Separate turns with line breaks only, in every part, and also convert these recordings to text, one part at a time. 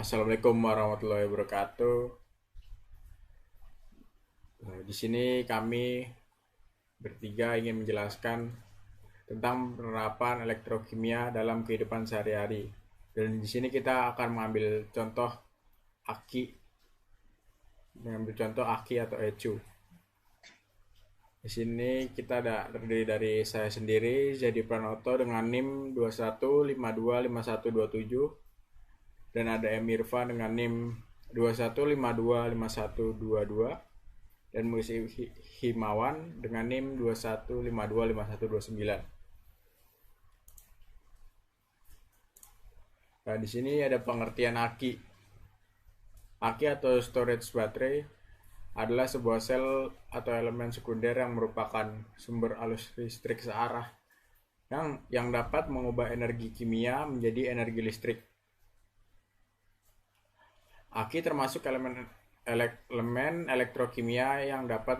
Assalamualaikum warahmatullahi wabarakatuh. Di sini kami bertiga ingin menjelaskan tentang penerapan elektrokimia dalam kehidupan sehari-hari. Dan di sini kita akan mengambil contoh aki, atau ecu. Di sini kita ada terdiri dari saya sendiri, Jadi Pranoto dengan NIM 21525127, dan ada M Irfa dengan NIM 21525122, dan Musi Himawan dengan NIM 21525129. Nah, di sini ada pengertian aki. Aki atau storage baterai adalah sebuah sel atau elemen sekunder yang merupakan sumber arus listrik searah yang dapat mengubah energi kimia menjadi energi listrik. Aki termasuk elemen elektrokimia yang dapat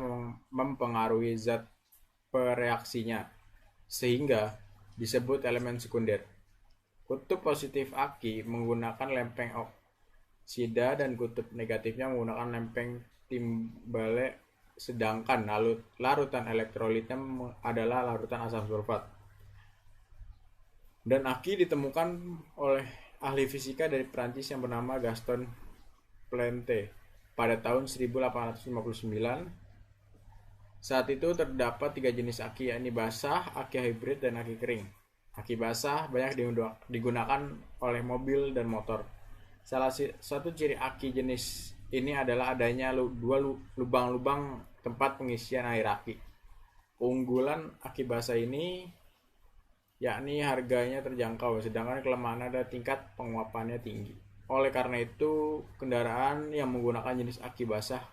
mempengaruhi zat pereaksinya, sehingga disebut elemen sekunder. Kutub positif aki menggunakan lempeng oksida dan kutub negatifnya menggunakan lempeng timbale, sedangkan larutan elektrolitnya adalah larutan asam sulfat. Dan aki ditemukan oleh ahli fisika dari Prancis yang bernama Gaston Plante pada tahun 1859. Saat itu terdapat 3 jenis aki, yakni basah, aki hybrid, dan aki kering. Aki basah banyak digunakan oleh mobil dan motor. Salah satu ciri aki jenis ini adalah adanya dua lubang-lubang tempat pengisian air aki. Keunggulan aki basah ini yakni harganya terjangkau, sedangkan kelemahan ada tingkat penguapannya tinggi. Oleh karena itu, kendaraan yang menggunakan jenis aki basah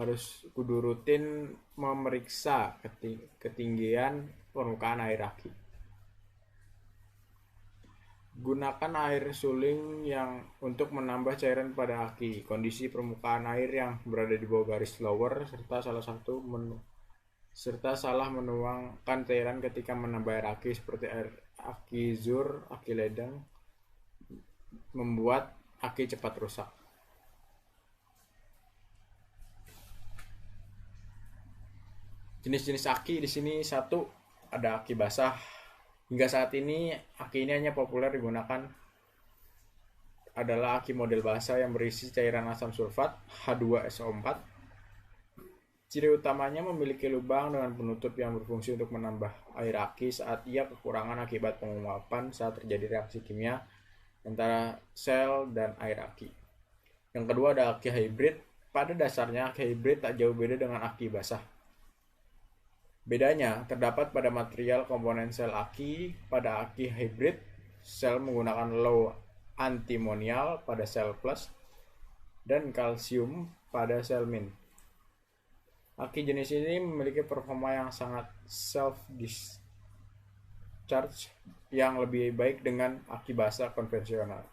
harus kudu rutin memeriksa ketinggian permukaan air aki. Gunakan air suling yang untuk menambah cairan pada aki. Kondisi permukaan air yang berada di bawah garis lower serta salah menuangkan cairan ketika menambah air aki seperti air aki zur, aki ledeng, membuat aki cepat rusak. Jenis-jenis aki di sini satu, ada aki basah. Hingga saat ini aki ini hanya populer digunakan adalah aki model basah yang berisi cairan asam sulfat H2SO4. Ciri utamanya memiliki lubang dengan penutup yang berfungsi untuk menambah air aki saat ia kekurangan akibat penguapan saat terjadi reaksi kimia antara sel dan air aki. Yang kedua ada aki hybrid. Pada dasarnya aki hybrid tak jauh beda dengan aki basah. Bedanya terdapat pada material komponen sel aki. Pada aki hybrid, sel menggunakan low antimonial pada sel plus dan kalsium pada sel min. Aki jenis ini memiliki performa yang sangat self-discharge yang lebih baik dengan aki basah konvensional.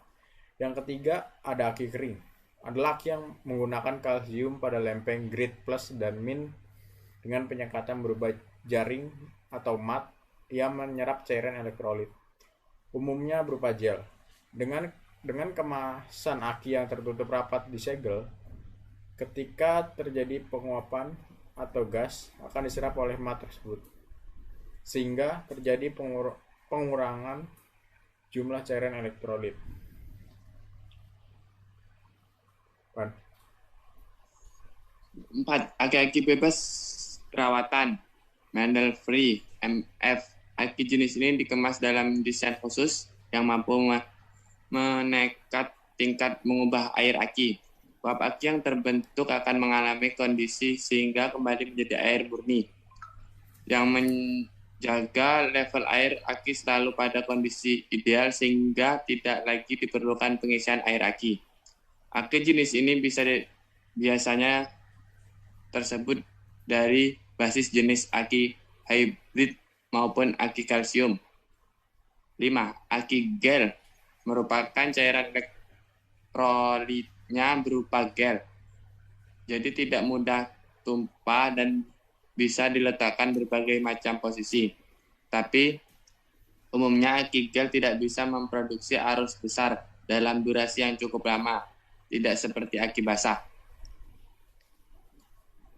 Yang ketiga ada aki kering. Adalah aki yang menggunakan kalsium pada lempeng grid plus dan min dengan penyekatan berupa jaring atau mat yang menyerap cairan elektrolit. Umumnya berupa gel. Dengan kemasan aki yang tertutup rapat disegel, ketika terjadi penguapan atau gas akan diserap oleh mat tersebut, sehingga terjadi pengurangan jumlah cairan elektrolit.
4. Aki-aki bebas perawatan Mendel Free MF. Aki jenis ini dikemas dalam desain khusus yang mampu menekan tingkat mengubah air aki. Uap aki yang terbentuk akan mengalami kondisi sehingga kembali menjadi air murni, yang menjaga level air aki selalu pada kondisi ideal sehingga tidak lagi diperlukan pengisian air aki. Aki jenis ini biasanya tersebut dari basis jenis aki hybrid maupun aki kalsium. 5. Aki gel merupakan cairan elektrolitnya berupa gel, jadi tidak mudah tumpah dan bisa diletakkan berbagai macam posisi. Tapi umumnya aki gel tidak bisa memproduksi arus besar dalam durasi yang cukup lama, tidak seperti aki basah.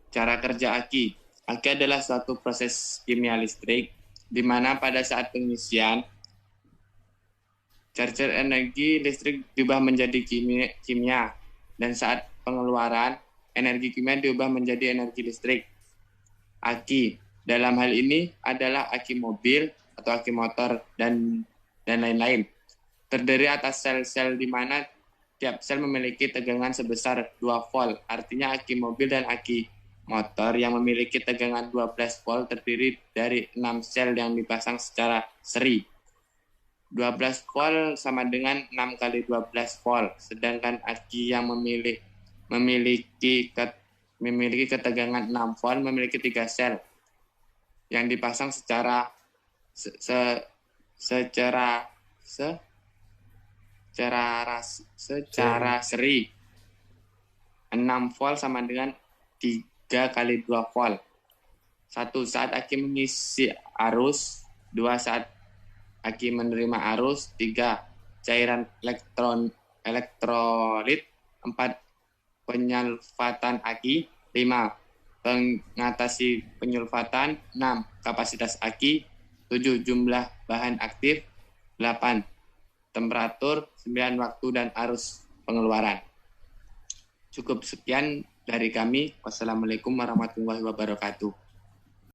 Cara kerja aki. Aki adalah suatu proses kimia listrik, di mana pada saat pengisian, charger energi listrik diubah menjadi kimia, dan saat pengeluaran, energi kimia diubah menjadi energi listrik. Aki, dalam hal ini adalah aki mobil atau aki motor dan lain-lain. Terdiri atas sel-sel di mana tiap sel memiliki tegangan sebesar 2 volt. Artinya aki mobil dan aki motor yang memiliki tegangan 12 volt terdiri dari 6 sel yang dipasang secara seri. 12 volt sama dengan 6 kali 12 volt. Sedangkan aki yang memiliki ketegangan 6 volt memiliki 3 sel yang dipasang secara seri. 6 volt sama dengan 3 kali 2 volt. 1 saat aki mengisi arus, 2 saat aki menerima arus, 3 cairan elektrolit, 4 penyulfatan aki, 5 pengatasi penyulfatan, 6 kapasitas aki, 7 jumlah bahan aktif, 8 temperatur, 9 waktu dan arus pengeluaran. Cukup sekian dari kami. Wassalamualaikum warahmatullahi wabarakatuh.